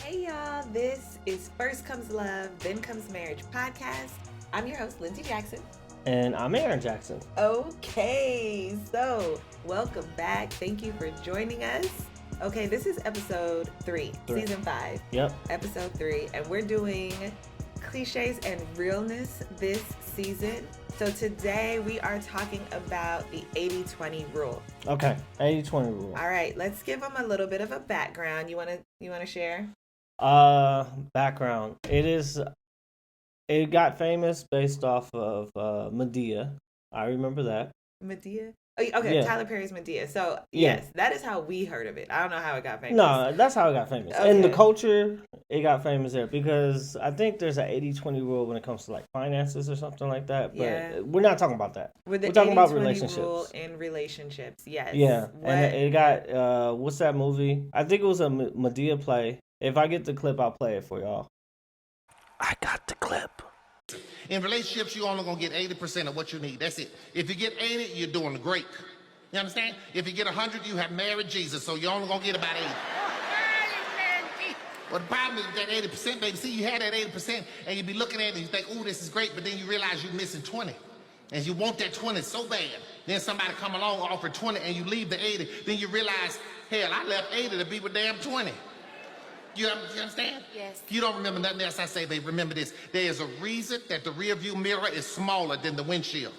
Hey y'all, this is First Comes Love, Then Comes Marriage podcast. I'm your host, Lindsay Jackson. And I'm Aaron Jackson. Okay, so welcome back. Thank you for joining us. Okay, this is episode 3, season 5. Yep. Episode 3, and we're doing clichés and realness this season. So today we are talking about the 80-20 rule. Okay, 80-20 rule. All right, let's give them a little bit of a background. You wanna share? Background. It got famous based off of Medea. I remember that. Medea? Oh, okay, yeah. Tyler Perry's Medea. So, yes, that is how we heard of it. I don't know how it got famous. No, that's how it got famous. Okay. In the culture, it got famous there because I think there's an 80-20 rule when it comes to like finances or something like that. But we're not talking about that. We're talking about relationships. Rule in relationships, yes. Yeah, and it got, what's that movie? I think it was a Medea play. If I get the clip, I'll play it for y'all. I got the clip. In relationships, you're only going to get 80% of what you need. That's it. If you get 80, you're doing great. You understand? If you get 100, you have married Jesus, so you're only going to get about 80. Well, the problem is that 80%, baby. See, you had that 80%, and you be looking at it, and you think, ooh, this is great, but then you realize you're missing 20. And you want that 20 so bad. Then somebody come along, offer 20, and you leave the 80. Then you realize, hell, I left 80 to be with damn 20. You understand? Yes. If you don't remember nothing else I say, babe, remember this. There is a reason that the rear view mirror is smaller than the windshield.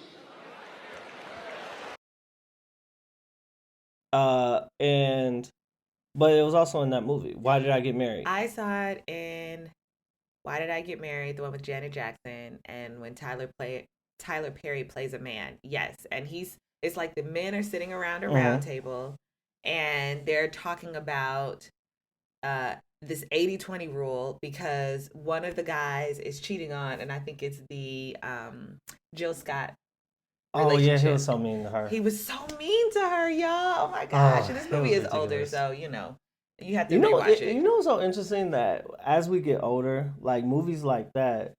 But it was also in that movie. Why Did I Get Married? I saw it in Why Did I Get Married, the one with Janet Jackson, and when Tyler Perry plays a man. Yes, and it's like the men are sitting around a round table, and they're talking about this 80-20 rule because one of the guys is cheating on, and I think it's the Jill Scott. Oh yeah, he was so mean to her. He was so mean to her, y'all. Oh my gosh! And this movie is older, so you have to rewatch it. You know what's so interesting that as we get older, like movies like that,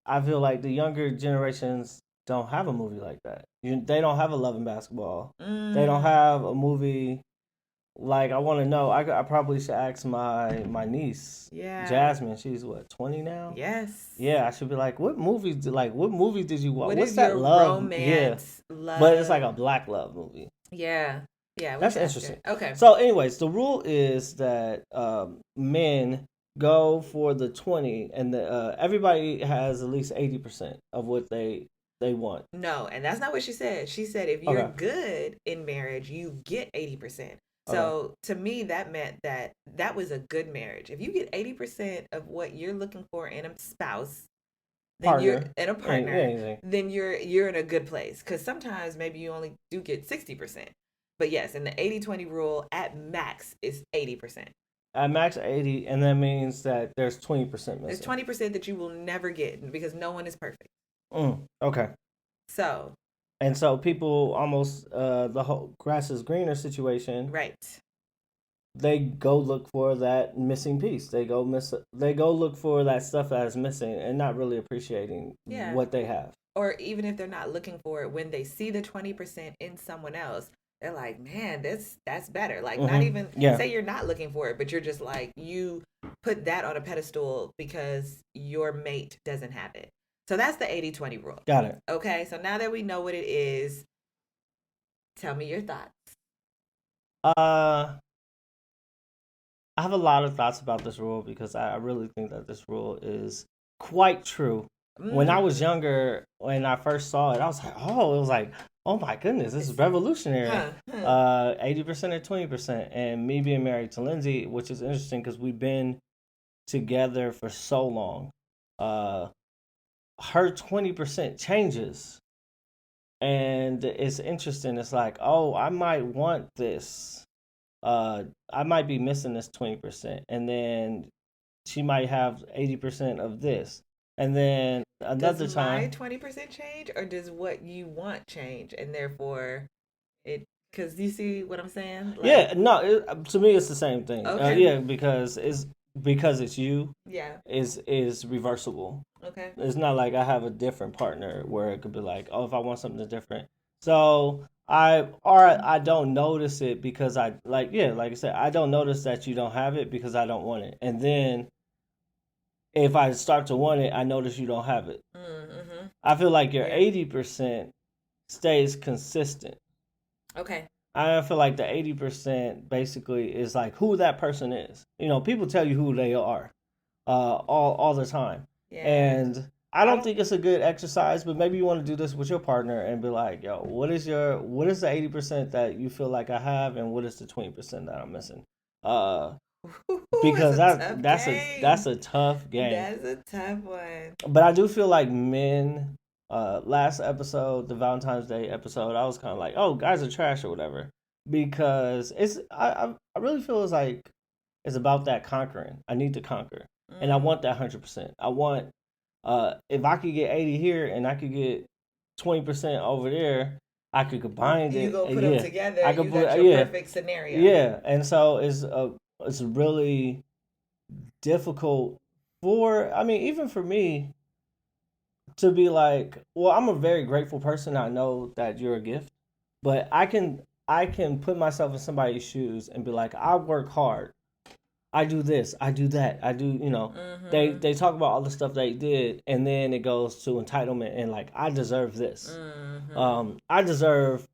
I feel like the younger generations don't have a movie like that. They don't have a Love and Basketball. They don't have a movie. Like, I want to know. I probably should ask my niece, Jasmine. She's what, 20 now? Yes. Yeah, I should be like, what movies did you watch? What's that your love? Romance, love? But it's like a black love movie. Yeah. That's interesting. Okay. So, anyways, the rule is that men go for the 20, and everybody has at least 80% of what they want. No, and that's not what she said. She said if you're good in marriage, you get 80%. So to me, that meant that was a good marriage. If you get 80% of what you're looking for in a spouse, then you're in a partner, then you're in a good place. Because sometimes maybe you only do get 60%. But yes, in the 80-20 rule, at max is 80%. At max 80, and that means that there's 20% missing. There's 20% that you will never get because no one is perfect. Okay. And so people almost the whole grass is greener situation. Right. They go look for that missing piece. They go look for that stuff that is missing and not really appreciating what they have. Or even if they're not looking for it, when they see the 20% in someone else, they're like, man, that's better. Like not even say you're not looking for it, but you're just like, you put that on a pedestal because your mate doesn't have it. So that's the 80-20 rule. Got it. Okay, so now that we know what it is, tell me your thoughts. I have a lot of thoughts about this rule because I really think that this rule is quite true. When I was younger, when I first saw it, I was like, oh my goodness, this is revolutionary. 80% or 20%. And me being married to Lindsay, which is interesting because we've been together for so long. Her 20% changes, and it's interesting. It's like, oh, I might want this. I might be missing this 20%, and then she might have 80% of this, and then another time. Does my 20% change, or does what you want change, and therefore it? Because you see what I'm saying? To me it's the same thing. Okay. Because it's you. Yeah. Is reversible. Okay. It's not like I have a different partner where it could be like, oh, if I want something different. So I don't notice it because like I said, I don't notice that you don't have it because I don't want it. And then if I start to want it, I notice you don't have it. Mm-hmm. I feel like your 80% stays consistent. Okay. I feel like the 80% basically is like who that person is. You know, people tell you who they are all the time. Yeah. And I don't think it's a good exercise, but maybe you want to do this with your partner and be like, yo, what is the 80% that you feel like I have, and what is the 20% that I'm missing? Because that's a tough game. That's a tough one. But I do feel like men, last episode, the Valentine's Day episode, I was kind of like, oh, guys are trash or whatever, because I really feel it's about that conquering. I need to conquer, and I want that 100%. I want if I could get 80 here and I could get 20% over there, I could combine it. You go put them together. I could that's your perfect scenario. Yeah, and so it's really difficult even for me to be like, well, I'm a very grateful person. I know that you're a gift, but I can put myself in somebody's shoes and be like, I work hard. I do this, I do that, I do, they talk about all the stuff they did, and then it goes to entitlement and like, I deserve this. I deserve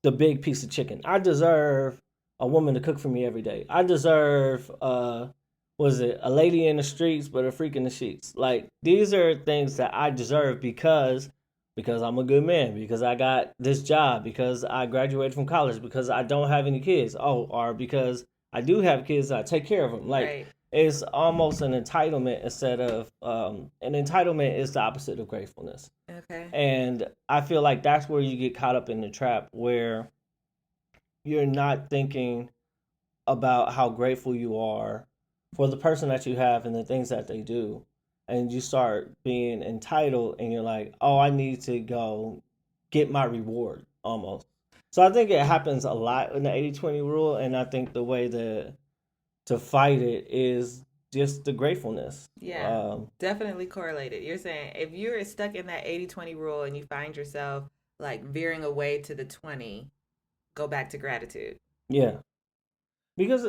the big piece of chicken. I deserve a woman to cook for me every day. I deserve, a lady in the streets, but a freak in the sheets. Like, these are things that I deserve because I'm a good man, because I got this job, because I graduated from college, because I don't have any kids. Or because I do have kids, I take care of them. Like, right. It's almost an entitlement instead of an entitlement is the opposite of gratefulness. Okay. And I feel like that's where you get caught up in the trap, where you're not thinking about how grateful you are for the person that you have and the things that they do. And you start being entitled, and you're like, oh, I need to go get my reward almost. So I think it happens a lot in the 80-20 rule, and I think the way to fight it is just the gratefulness. Yeah, definitely correlated. You're saying if you're stuck in that 80-20 rule and you find yourself like veering away to the 20, go back to gratitude. Yeah. Because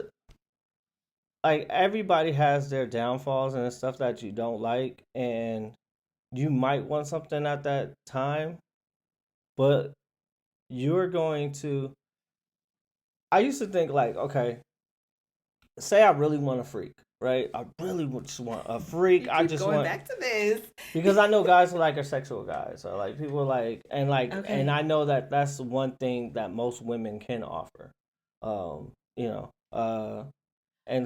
like everybody has their downfalls and stuff that you don't like, and you might want something at that time, but you're going to I used to think like, okay, say I really want a freak, right? I really just want a freak. I just want back to this because I know guys are sexual guys, or like people okay. And I know that that's one thing that most women can offer, and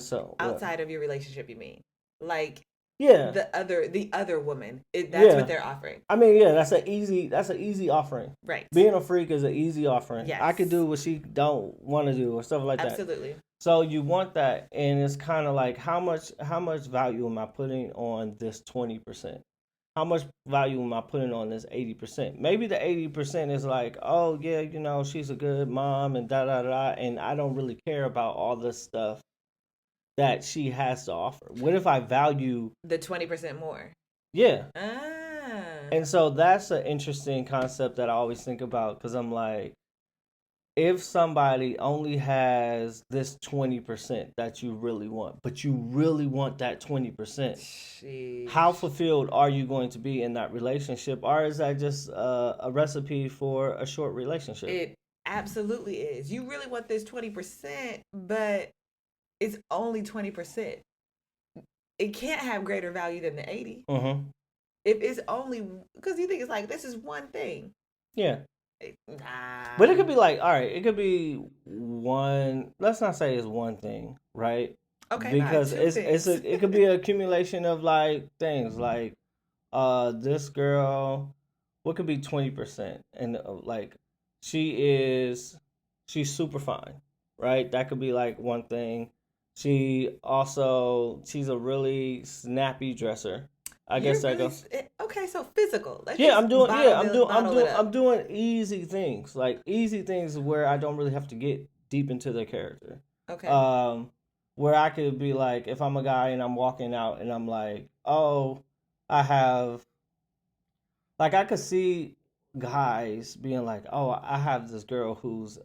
so outside of your relationship, you mean like. Yeah, the other woman. That's what they're offering. I mean, yeah, that's an easy offering. Right. Being a freak is an easy offering. Yes. I could do what she don't want to do or stuff like that. Absolutely. So you want that, and it's kind of like how much value am I putting on this 20%? How much value am I putting on this 80%? Maybe the 80% is like, oh yeah, she's a good mom and da da da, and I don't really care about all this stuff that she has to offer. What if I value the 20% more? Yeah. And so that's an interesting concept that I always think about, because I'm like, if somebody only has this 20% that you really want, but you really want that 20%, Sheesh. How fulfilled are you going to be in that relationship? Or is that just a recipe for a short relationship? It absolutely is. You really want this 20%, but it's only 20%. It can't have greater value than the 80. Mm-hmm. If it's only because you think it's like this is one thing. Yeah. Nah. But it could be like, all right, it could be one. Let's not say it's one thing, right? Okay. Because it could be an accumulation of like things like, this girl, what could be 20%, and like she's super fine, right? That could be like one thing. She's a really snappy dresser. I guess that goes. Okay, so physical. I'm doing easy things, like easy things where I don't really have to get deep into the character. Okay. Where I could be like, if I'm a guy and I'm walking out and I'm like, oh, I have, like, I could see guys being like, "Oh, I have this girl who's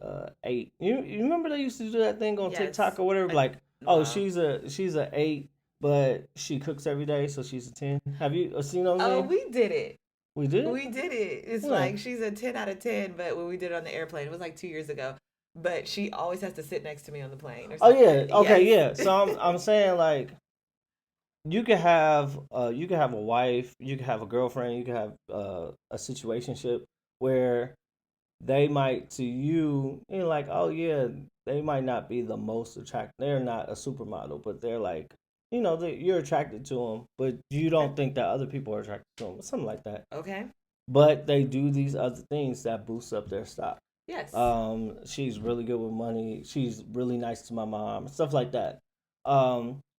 8." You remember they used to do that thing on TikTok or whatever, like, "Oh, she's a 8, but she cooks every day, so she's a 10." Have you seen those? Oh, we did it. We did. We did it. It's like she's a 10 out of 10, but when we did it on the airplane, it was like 2 years ago. But she always has to sit next to me on the plane. Or something. Oh yeah, okay, yes. Yeah. So I'm saying like, you could have a wife, you could have a girlfriend, you could have a situationship where they might, to you, you're like, oh yeah, they might not be the most attractive. They're not a supermodel, but they're like, you're attracted to them, but you don't think that other people are attracted to them, something like that. Okay. But they do these other things that boost up their stock. Yes. She's really good with money. She's really nice to my mom, stuff like that.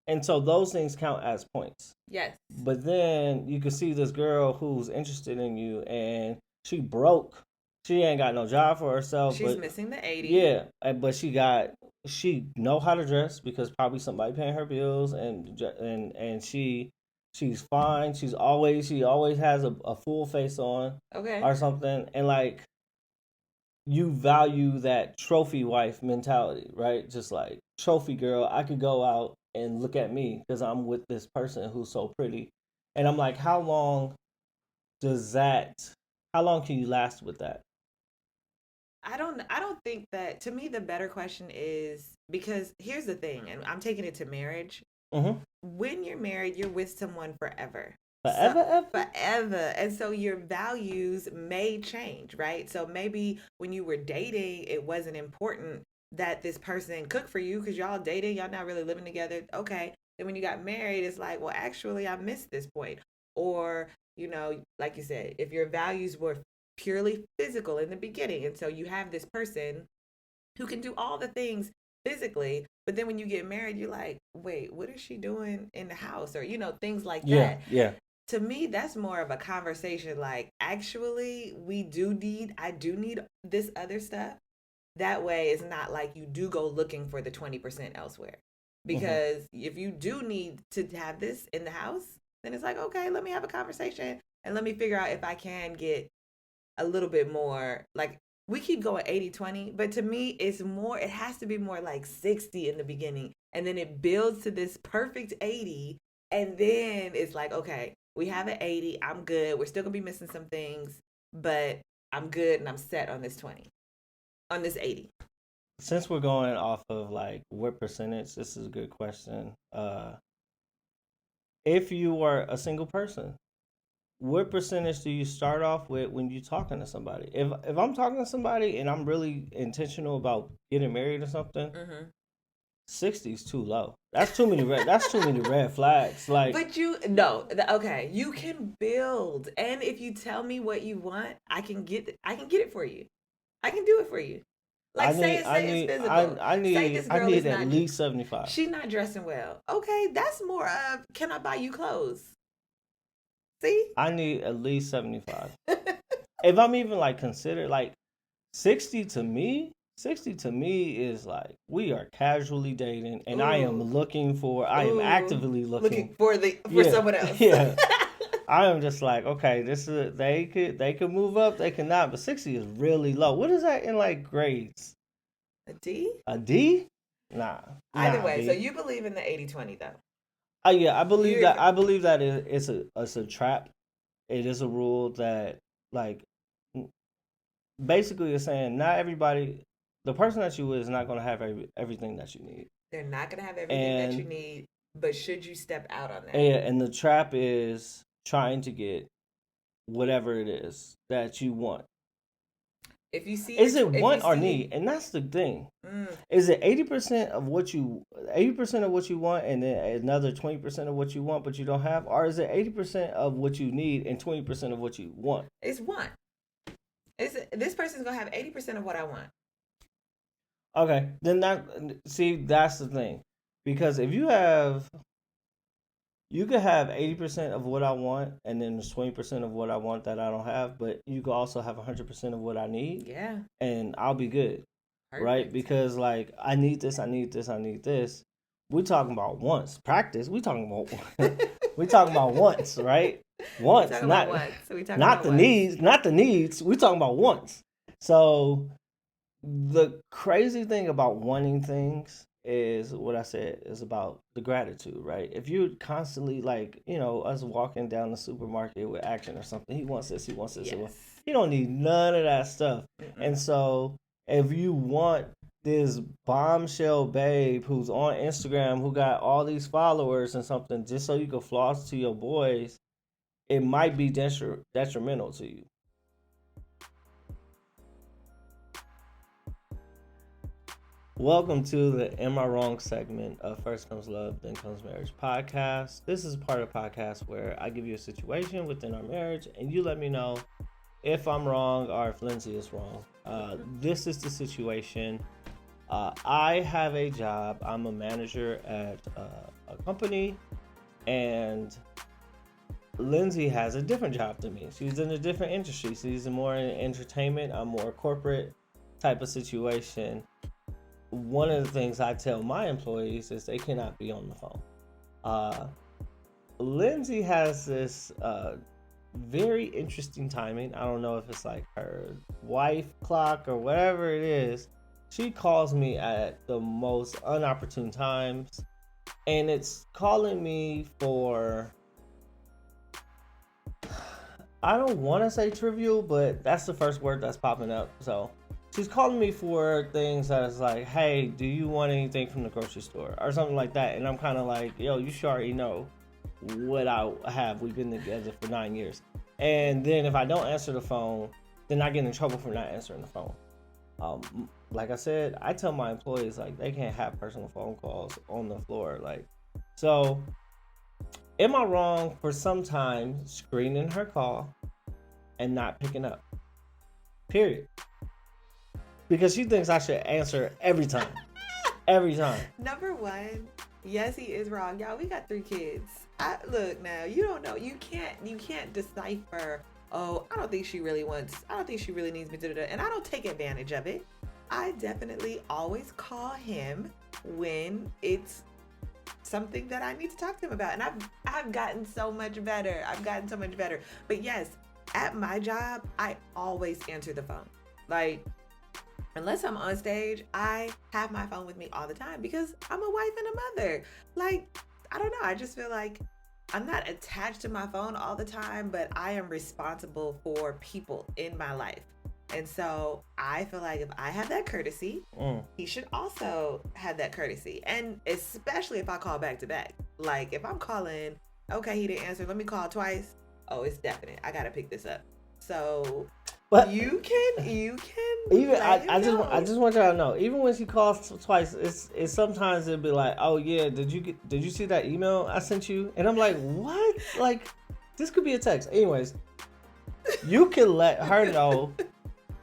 And so those things count as points. Yes. But then you can see this girl who's interested in you, and she broke. She ain't got no job for herself. She's missing the 80. Yeah, but she know how to dress because probably somebody paying her bills, and she's fine. She always has a full face on. Okay. Or something, and like, you value that trophy wife mentality, right? Just like, trophy girl, I could go out and look at me because I'm with this person who's so pretty. And I'm like, how long can you last with that? I don't think that, to me, the better question is, because here's the thing, and I'm taking it to marriage. Mm-hmm. When you're married, you're with someone forever. Forever. And so your values may change, right? So maybe when you were dating, it wasn't important that this person cook for you because y'all dating, y'all not really living together. Okay. Then when you got married, it's like, well, actually, I missed this point. Or, like you said, if your values were purely physical in the beginning, and so you have this person who can do all the things physically, but then when you get married, you're like, wait, what is she doing in the house? Or, things like that. Yeah. To me, that's more of a conversation like, actually, I do need this other stuff. That way, it's not like you do go looking for the 20% elsewhere. Because if you do need to have this in the house, then it's like, okay, let me have a conversation and let me figure out if I can get a little bit more. Like, we keep going 80-20, but to me, it has to be more like 60 in the beginning. And then it builds to this perfect 80. And then it's like, okay, we have an 80. I'm good. We're still going to be missing some things, but I'm good and I'm set on this 20, on this 80. Since we're going off of like what percentage, this is a good question. If you were a single person, what percentage do you start off with when you're talking to somebody? If I'm talking to somebody and I'm really intentional about getting married or something, 60 is too low. That's too many red flags. Like, but you can build, and if you tell me what you want, I can get it for you. I can do it for you. Like, say it's physical. I need at least 75. She's not dressing well. Okay, that's more of, can I buy you clothes? See? I need at least 75. If I'm even like considered, like 60 to me is like, we are casually dating, and I am actively looking for someone else. Yeah. I am just like, okay, they could move up, they cannot, but 60 is really low. What is that in like grades? A D? A D? Nah. Either way, so you believe in the 80-20 though. Yeah, I believe that. I believe that it's a trap. It is a rule that, like, basically, it's saying not everybody, the person that you with is not going to have everything that you need. They're not going to have everything that you need, but should you step out on that? Yeah, and the trap is trying to get whatever it is that you want. If you see, is it want or need? And that's the thing. Is it 80% of what you want, and then another 20% of what you want but you don't have, or is it 80% of what you need and 20% of what you want? It's want. This person's gonna have 80% of what I want. Okay, then that's the thing, because if you could have 80% of what I want, and then there's 20% of what I want that I don't have, but you could also have 100% of what I need. Yeah. And I'll be good. Perfect. Right? Because, like, I need this. We're talking about once. Practice. We're talking about once, right? Once, not not the needs, not the needs. We're talking about wants. So the crazy thing about wanting things is what I said is about the gratitude, right? If you're constantly like, us walking down the supermarket with action or something, he wants this, he wants this, he don't need none of that stuff. And so if you want this bombshell babe who's on Instagram who got all these followers and something just so you can floss to your boys, it might be detrimental to you. Welcome to the Am I Wrong segment of First Comes Love, Then Comes Marriage podcast. This is part of the podcast where I give you a situation within our marriage and you let me know if I'm wrong or if Lindsay is wrong. This is the situation. I have a job. I'm a manager at a company, and Lindsay has a different job than me. She's in a different industry. She's more in entertainment. I'm more corporate type of situation. One of the things I tell my employees is they cannot be on the phone. Lindsay has this very interesting timing. I don't know if it's like her wife clock or whatever it is. She calls me at the most inopportune times, and it's calling me for, I don't want to say trivial, but that's the first word that's popping up. So she's calling me for things that is like, hey, do you want anything from the grocery store or something like that? And I'm kind of like, yo, you should already know what I have. We've been together for 9 years. And then if I don't answer the phone, then I get in trouble for not answering the phone. Like I said, I tell my employees, like, they can't have personal phone calls on the floor. Like, so am I wrong for sometimes screening her call and not picking up? Period. Because she thinks I should answer every time. Every time. Number one, yes, he is wrong. Y'all, we got 3 kids. Look now, you don't know. You can't decipher, oh, I don't think she really needs me to do that. And I don't take advantage of it. I definitely always call him when it's something that I need to talk to him about. And I've gotten so much better. But yes, at my job, I always answer the phone. Like, unless I'm on stage, I have my phone with me all the time because I'm a wife and a mother. Like, I don't know. I just feel like I'm not attached to my phone all the time, but I am responsible for people in my life. And so I feel like if I have that courtesy, he should also have that courtesy. And especially if I call back to back. Like, if I'm calling, okay, he didn't answer, let me call twice. Oh, it's definite. I got to pick this up. So but you can even I just want y'all to know, even when she calls twice, it's sometimes it'll be like, oh yeah, did you see that email I sent you? And I'm like, what? Like, this could be a text. Anyways, you can let her know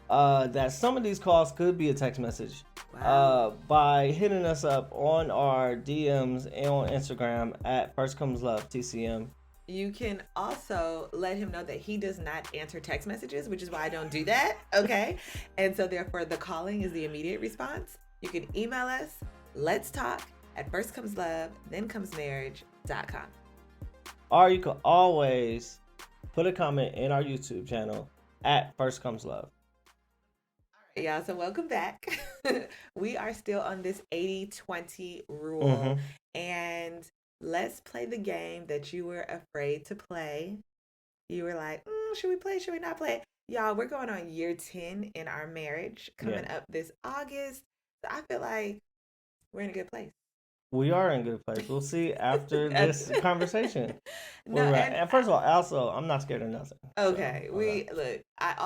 that some of these calls could be a text message. Wow. By hitting us up on our DMs and on Instagram at First Comes Love TCM. You can also let him know that he does not answer text messages, which is why I don't do that, okay? And so therefore, the calling is the immediate response. You can email us, let's talk at firstcomeslovethenComesMarriage.com. Or you can always put a comment in our YouTube channel at First Comes Love. All right, y'all, so welcome back. We are still on this 80-20 rule. Mm-hmm. And let's play the game that you were afraid to play. You were like, should we play? Should we not play? Y'all, we're going on year 10 in our marriage coming up this August. So I feel like we're in a good place. We are in a good place. We'll see after this conversation. And first of all, also, I'm not scared of nothing. Okay. So, look, I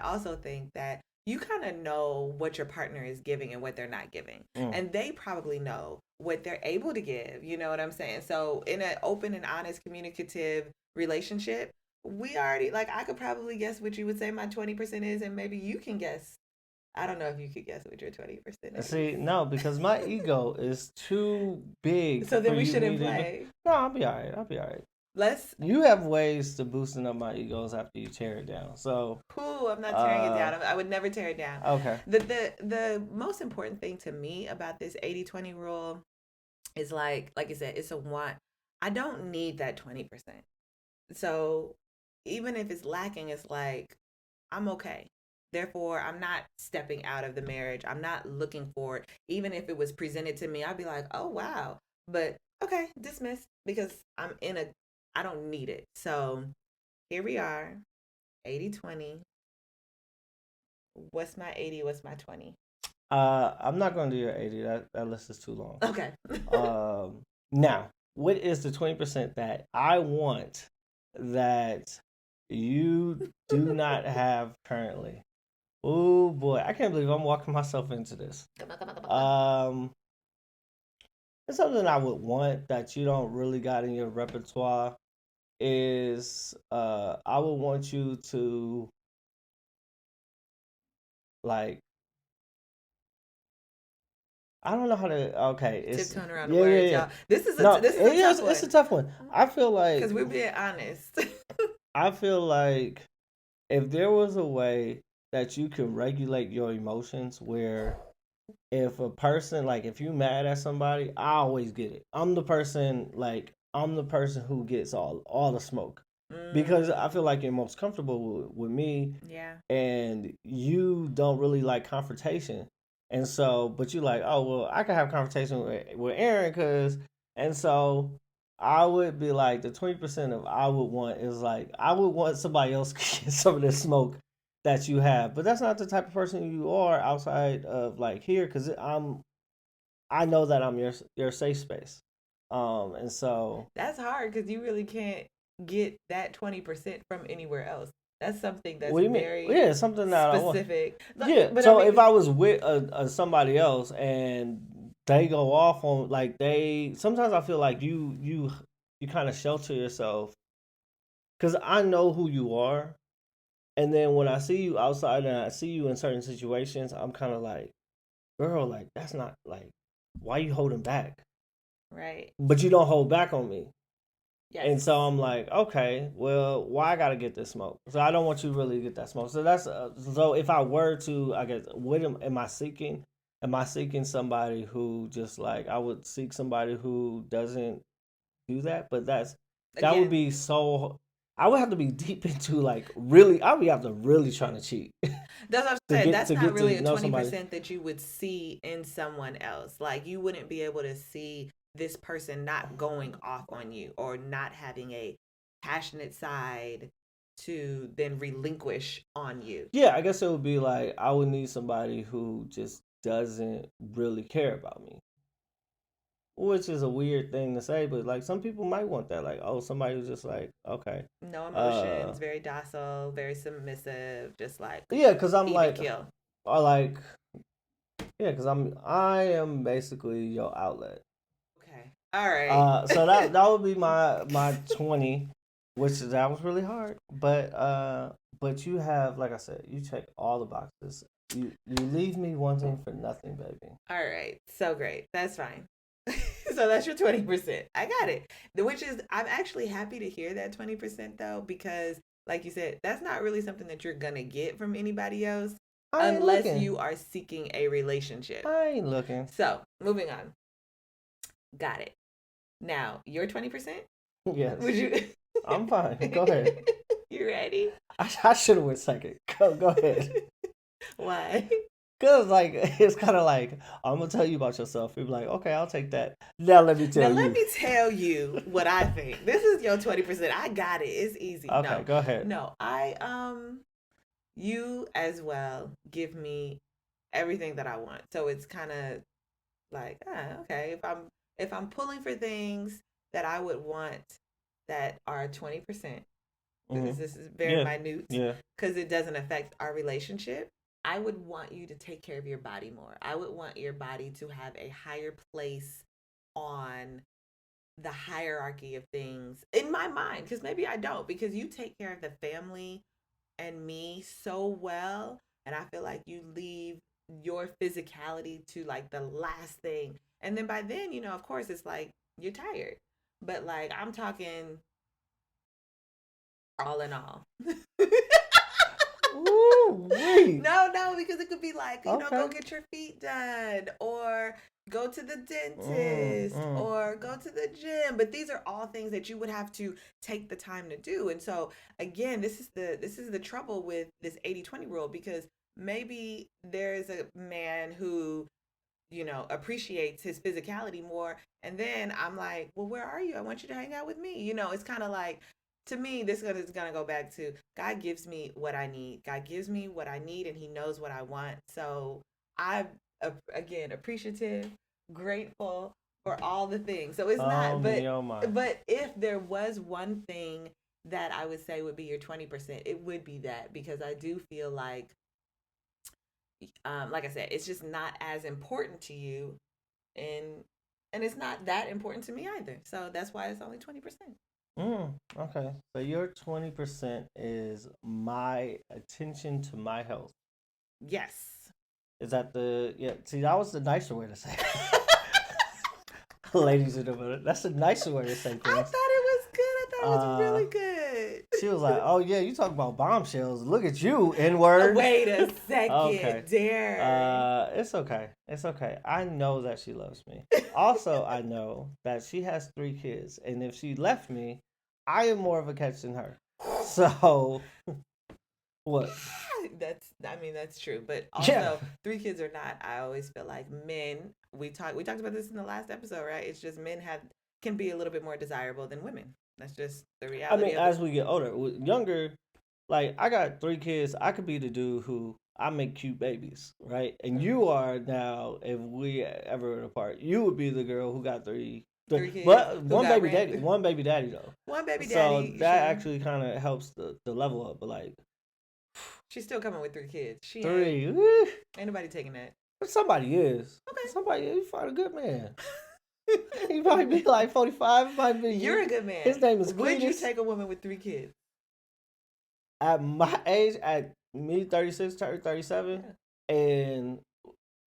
also think that you kind of know what your partner is giving and what they're not giving. And they probably know what they're able to give. You know what I'm saying? So in an open and honest, communicative relationship, we already, like, I could probably guess what you would say my 20% is, and maybe you can guess. I don't know if you could guess what your 20% is. See, no, because my ego is too big. So then we shouldn't play. No, I'll be all right. You have ways to boosting up my egos after you tear it down. So I'm not tearing it down. I would never tear it down. Okay. The most important thing to me about this 80-20 rule is like I said, it's a want. I don't need that 20%. So even if it's lacking, it's like, I'm okay. Therefore, I'm not stepping out of the marriage. I'm not looking for it. Even if it was presented to me, I'd be like, oh, wow. But okay, dismissed because I don't need it. So here we are, 80-20. What's my 80? What's my 20? I'm not gonna do your 80. That list is too long. Okay. Now, what is the 20% that I want that you do not have currently? Oh boy, I can't believe I'm walking myself into this. Come on. It's something I would want that you don't really got in your repertoire is I would want you to like I don't know how to. Okay, it's Tiptoeing around the yeah, yeah, words, yeah. y'all. This is a No, this is a tough one. it's a tough one. I feel like because we're being honest. I feel like if there was a way that you can regulate your emotions, where if a person like if you mad at somebody, I always get it. I'm the person who gets all the smoke because I feel like you're most comfortable with me. Yeah. And you don't really like confrontation. And so, but you like, oh, well, I can have confrontation with Aaron and so I would be like, the 20% of I would want is like, I would want somebody else to get some of the smoke that you have. But that's not the type of person you are outside of like here because I know that I'm your safe space. And so that's hard because you really can't get that 20% from anywhere else. That's something that's what do you mean? very Yeah, something that specific. I want. Yeah, But so I mean, if I was with somebody else and they go off on like they sometimes I feel like you kind of shelter yourself because I know who you are, and then when I see you outside and I see you in certain situations, I'm kind of like, girl, like that's not like why you holding back, right? but you don't hold back on me. Yes. And so I'm like, okay, well, why I gotta get this smoke? So I don't want you really to get that smoke. So that's so if I were to, I guess, what am I seeking? Am I seeking somebody who just like I would seek somebody who doesn't do that? But that would be so. I would have to be deep into like really. I would have to really trying to cheat. That's what I'm saying. That's not really a 20% somebody. that you would see in someone else. Like you wouldn't be able to see this person not going off on you or not having a passionate side to then relinquish on you. Yeah, I guess it would be like I would need somebody who just doesn't really care about me. Which is a weird thing to say, but like some people might want that. Like, oh, somebody who's just like, okay. No emotions, very docile, very submissive, just like yeah, because I'm like, kill. Or like, yeah, because I am basically your outlet. Okay. All right. So that would be my 20, which that was really hard. But you have, like I said, you check all the boxes. You leave me wanting for nothing, baby. All right. So great. That's fine. So that's your 20%. I got it. Which is, I'm actually happy to hear that 20% though, because like you said, that's not really something that you're going to get from anybody else unless you are seeking a relationship. I ain't looking. So moving on. Got it. Now, your 20%? Yes. Would you? I'm fine. Go ahead. You ready? I should have went second. Go ahead. Why? Cause like it's kind of like I'm gonna tell you about yourself. You're like, okay, I'll take that. Now let me tell you. Let me tell you what I think. This is your 20%. I got it. It's easy. Okay, no, go ahead. No, you as well give me everything that I want. So it's kind of like, okay, if I'm pulling for things that I would want that are 20%, because this is very minute, because it doesn't affect our relationship. I would want you to take care of your body more. I would want your body to have a higher place on the hierarchy of things in my mind, because maybe I don't, because you take care of the family and me so well, and I feel like you leave your physicality to like the last thing. And then by then, of course, it's like you're tired. But like I'm talking all in all. Ooh, wait. No, because it could be like, go get your feet done, or go to the dentist or go to the gym. But these are all things that you would have to take the time to do. And so again, this is the trouble with this 80-20 rule, because maybe there's a man who, you know, appreciates his physicality more, and then I'm like, well, where are you? I want you to hang out with me. You know, it's kind of like, to me, this is gonna go back to God gives me what I need. God gives me what I need, and He knows what I want. So I'm again appreciative, grateful for all the things. So it's not, but if there was one thing that I would say would be your 20%, it would be that, because I do feel like I said, it's just not as important to you, and it's not that important to me either. So that's why it's only 20%. Okay. So your 20% is my attention to my health. Yes. Is that see, that was the nicer way to say it. Ladies and gentlemen, that's a nicer way to say things. I thought it was good. I thought it was really good. She was like, oh yeah, you talk about bombshells. Look at you, N-word. Wait a second. Okay. Dare. It's okay. It's okay. I know that she loves me. Also, I know that she has 3 kids. And if she left me, I am more of a catch than her. So, what? That's true. But also, 3 kids or not, I always feel like men, we talked about this in the last episode, right? It's just men can be a little bit more desirable than women. That's just the reality. I mean, as we get older, younger, like, I got 3 kids. I could be the dude who I make cute babies, right? And you are now, if we ever apart, you would be the girl who got 3 kids. But one baby daddy though. One baby daddy. So that actually kind of helps the level up. But like, she's still coming with 3 kids. She 3. Ain't nobody taking that. But somebody is. Okay. Somebody, you find a good man. He might be like 45. Might be. You're a good man. His name is Cletus. Would you take a woman with 3 kids? At my age, at me 36, 37, and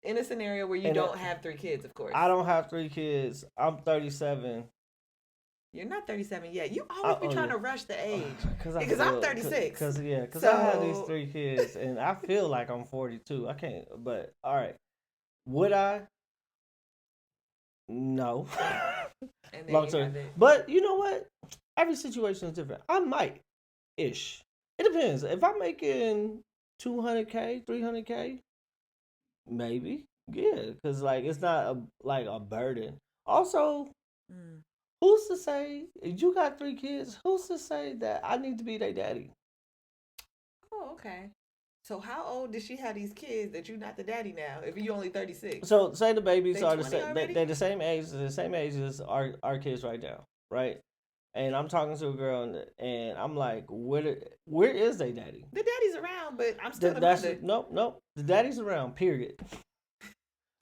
in a scenario where you don't have 3 kids, of course. I don't have 3 kids. I'm 37. You're not 37 yet. You always be trying to rush the age. Because I'm 36. Because I have these 3 kids, and I feel like I'm 42. I can't, but all right. Would I? No. Long term. But you know what? Every situation is different. I might. Ish. It depends. If I'm making $200K, $300K, maybe. Yeah. Because, like, it's not a burden. Also, who's to say, if you got 3 kids, who's to say that I need to be their daddy? Oh, okay. So how old does she have these kids that you're not the daddy now? If you're only 36. So say the babies are the same. They're the same age. The same age as our kids right now, right? And I'm talking to a girl, and I'm like, where is they daddy? The daddy's around, but I'm still the mother. Nope. The daddy's around. Period.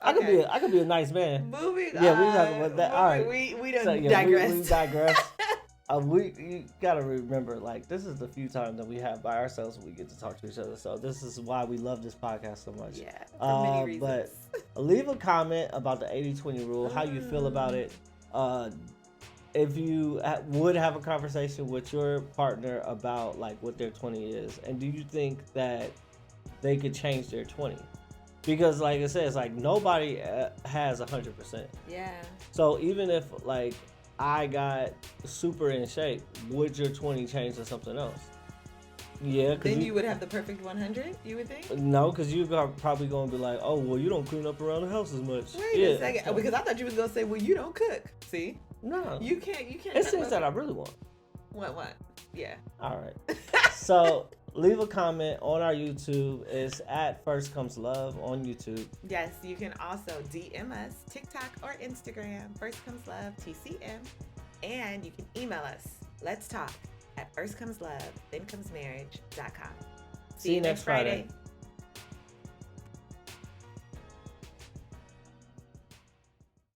Okay. I could be a nice man. Moving. Yeah, we talking about that. All right. We don't digress. We digress. You gotta remember, like, this is the few times that we have by ourselves we get to talk to each other. So this is why we love this podcast so much. Yeah, for many reasons. But leave a comment about the 80-20 rule, how you feel about it. If you would have a conversation with your partner about, like, what their 20 is, and do you think that they could change their 20? Because, like I said, it's like nobody has 100%. Yeah. So even if, like, I got super in shape, would your 20 change to something else? Yeah. Then you would have the perfect 100, you would think? No, because you're probably going to be like, oh, well, you don't clean up around the house as much. Wait a second. So, because I thought you was going to say, well, you don't cook. See? No. You can't. It's things that I really want. What? Yeah. All right. So leave a comment on our YouTube. It's at First Comes Love on YouTube. Yes, you can also DM us, TikTok or Instagram, First Comes Love, TCM. And you can email us, let's talk at firstcomeslove, thenComesMarriage.com. See you next Friday.